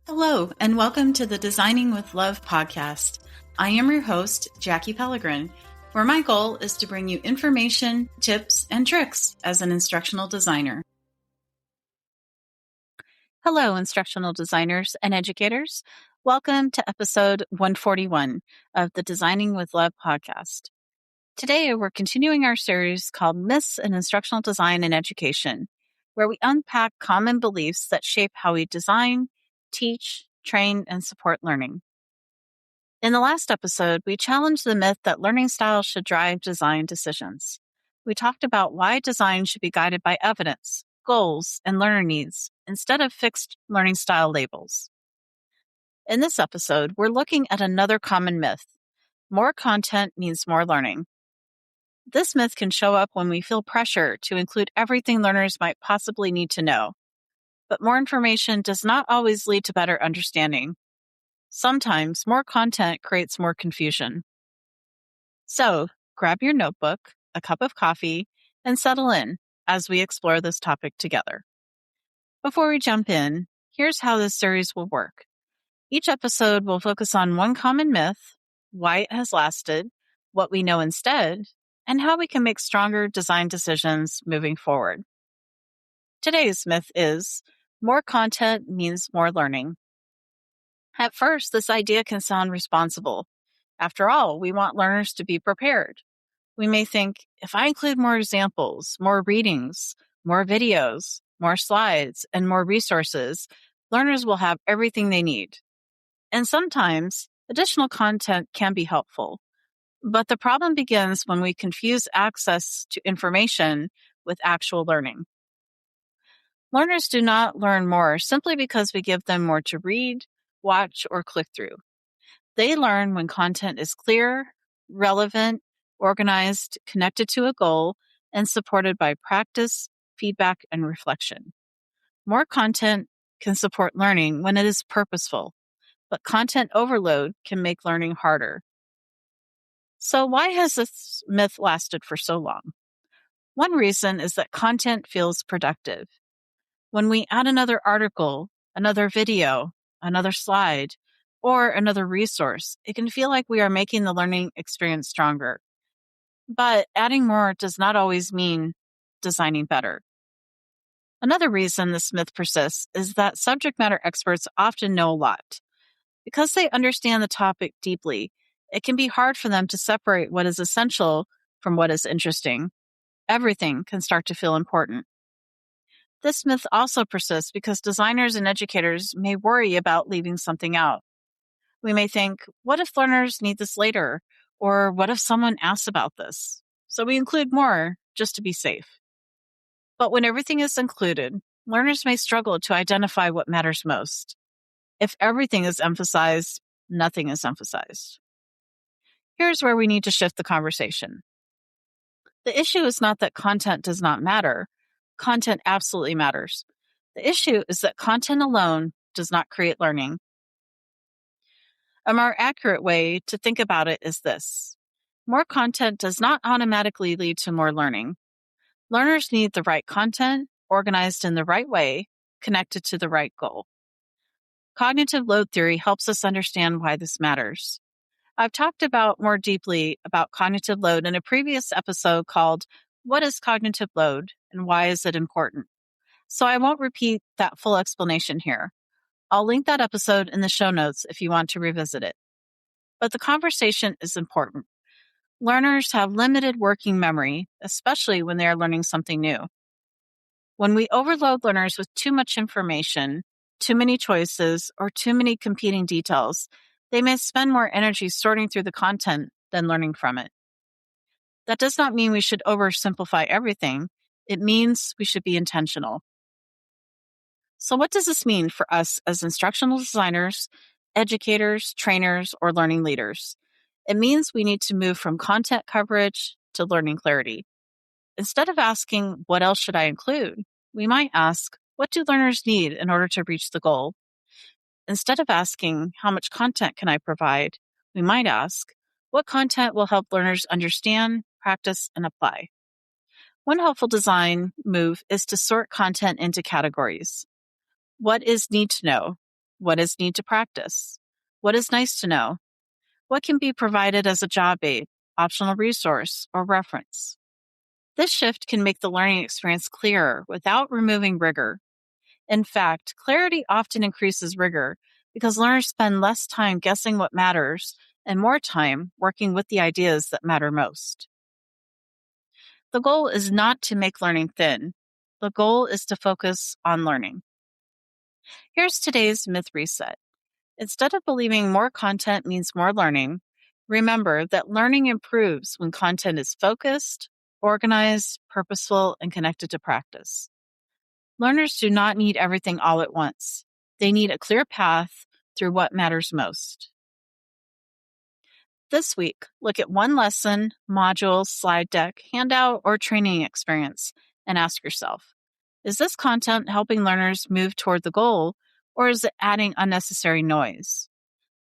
Hello, and welcome to the Designing with Love podcast. I am your host, Jackie Pellegrin, where my goal is to bring you information, tips, and tricks as an instructional designer. Hello, instructional designers and educators. Welcome to episode 141 of the Designing with Love podcast. Today, we're continuing our series called Myths in Instructional Design and Education, where we unpack common beliefs that shape how we design, teach, train, and support learning. In the last episode, we challenged the myth that learning styles should drive design decisions. We talked about why design should be guided by evidence, goals, and learner needs instead of fixed learning style labels. In this episode, we're looking at another common myth. More content means more learning. This myth can show up when we feel pressure to include everything learners might possibly need to know. But more information does not always lead to better understanding. Sometimes more content creates more confusion. So, grab your notebook, a cup of coffee, and settle in as we explore this topic together. Before we jump in, here's how this series will work. Each episode will focus on one common myth, why it has lasted, what we know instead, and how we can make stronger design decisions moving forward. Today's myth is, more content means more learning. At first, this idea can sound responsible. After all, we want learners to be prepared. We may think, if I include more examples, more readings, more videos, more slides, and more resources, learners will have everything they need. And sometimes, additional content can be helpful. But the problem begins when we confuse access to information with actual learning. Learners do not learn more simply because we give them more to read, watch, or click through. They learn when content is clear, relevant, organized, connected to a goal, and supported by practice, feedback, and reflection. More content can support learning when it is purposeful, but content overload can make learning harder. So why has this myth lasted for so long? One reason is that content feels productive. When we add another article, another video, another slide, or another resource, it can feel like we are making the learning experience stronger. But adding more does not always mean designing better. Another reason this myth persists is that subject matter experts often know a lot. Because they understand the topic deeply, it can be hard for them to separate what is essential from what is interesting. Everything can start to feel important. This myth also persists because designers and educators may worry about leaving something out. We may think, what if learners need this later? Or what if someone asks about this? So we include more just to be safe. But when everything is included, learners may struggle to identify what matters most. If everything is emphasized, nothing is emphasized. Here's where we need to shift the conversation. The issue is not that content does not matter. Content absolutely matters. The issue is that content alone does not create learning. A more accurate way to think about it is this. More content does not automatically lead to more learning. Learners need the right content, organized in the right way, connected to the right goal. Cognitive load theory helps us understand why this matters. I've talked about more deeply about cognitive load in a previous episode called What is Cognitive Load and Why is it Important? So I won't repeat that full explanation here. I'll link that episode in the show notes if you want to revisit it. But the conversation is important. Learners have limited working memory, especially when they are learning something new. When we overload learners with too much information, too many choices, or too many competing details, they may spend more energy sorting through the content than learning from it. That does not mean we should oversimplify everything. It means we should be intentional. So what does this mean for us as instructional designers, educators, trainers, or learning leaders? It means we need to move from content coverage to learning clarity. Instead of asking, what else should I include? We might ask, what do learners need in order to reach the goal? Instead of asking, how much content can I provide? We might ask, what content will help learners understand, practice, and apply? One helpful design move is to sort content into categories. What is need to know? What is need to practice? What is nice to know? What can be provided as a job aid, optional resource, or reference? This shift can make the learning experience clearer without removing rigor. In fact, clarity often increases rigor because learners spend less time guessing what matters and more time working with the ideas that matter most. The goal is not to make learning thin. The goal is to focus on learning. Here's today's myth reset. Instead of believing more content means more learning, remember that learning improves when content is focused, organized, purposeful, and connected to practice. Learners do not need everything all at once. They need a clear path through what matters most. This week, look at one lesson, module, slide deck, handout, or training experience and ask yourself, is this content helping learners move toward the goal, or is it adding unnecessary noise?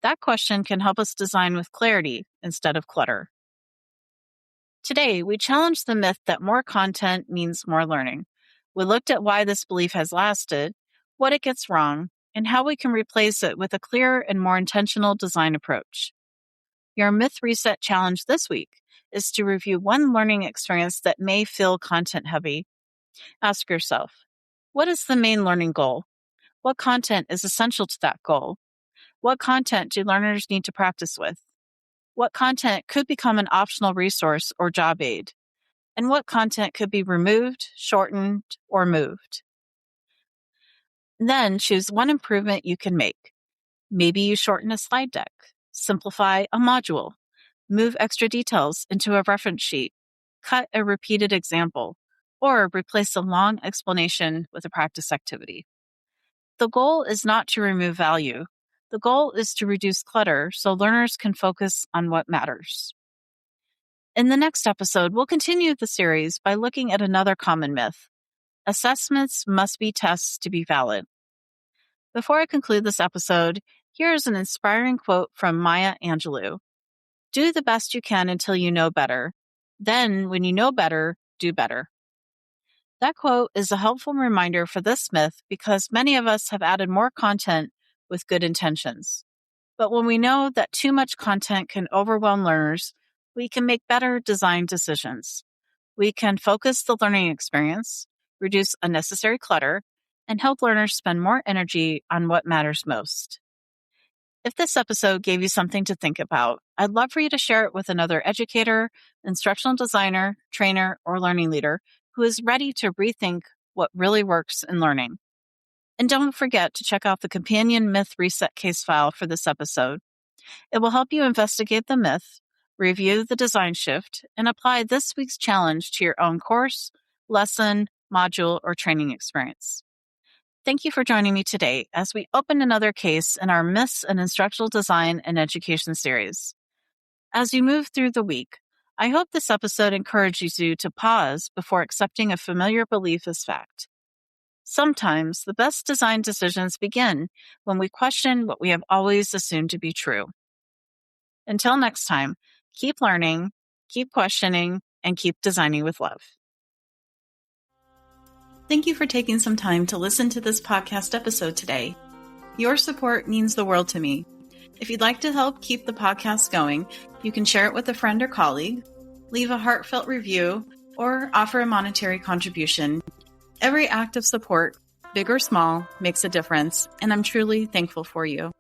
That question can help us design with clarity instead of clutter. Today, we challenged the myth that more content means more learning. We looked at why this belief has lasted, what it gets wrong, and how we can replace it with a clearer and more intentional design approach. Your Myth Reset challenge this week is to review one learning experience that may feel content heavy. Ask yourself, what is the main learning goal? What content is essential to that goal? What content do learners need to practice with? What content could become an optional resource or job aid? And what content could be removed, shortened, or moved? Then choose one improvement you can make. Maybe you shorten a slide deck, simplify a module, move extra details into a reference sheet, cut a repeated example, or replace a long explanation with a practice activity. The goal is not to remove value. The goal is to reduce clutter so learners can focus on what matters. In the next episode, we'll continue the series by looking at another common myth. Assessments must be tests to be valid. Before I conclude this episode, here is an inspiring quote from Maya Angelou. Do the best you can until you know better. Then, when you know better, do better. That quote is a helpful reminder for this myth because many of us have added more content with good intentions. But when we know that too much content can overwhelm learners, we can make better design decisions. We can focus the learning experience, reduce unnecessary clutter, and help learners spend more energy on what matters most. If this episode gave you something to think about, I'd love for you to share it with another educator, instructional designer, trainer, or learning leader who is ready to rethink what really works in learning. And don't forget to check out the companion Myth Reset case file for this episode. It will help you investigate the myth, review the design shift, and apply this week's challenge to your own course, lesson, module, or training experience. Thank you for joining me today as we open another case in our Myths in Instructional Design and Education series. As you move through the week, I hope this episode encourages you to pause before accepting a familiar belief as fact. Sometimes the best design decisions begin when we question what we have always assumed to be true. Until next time, keep learning, keep questioning, and keep designing with love. Thank you for taking some time to listen to this podcast episode today. Your support means the world to me. If you'd like to help keep the podcast going, you can share it with a friend or colleague, leave a heartfelt review, or offer a monetary contribution. Every act of support, big or small, makes a difference, and I'm truly thankful for you.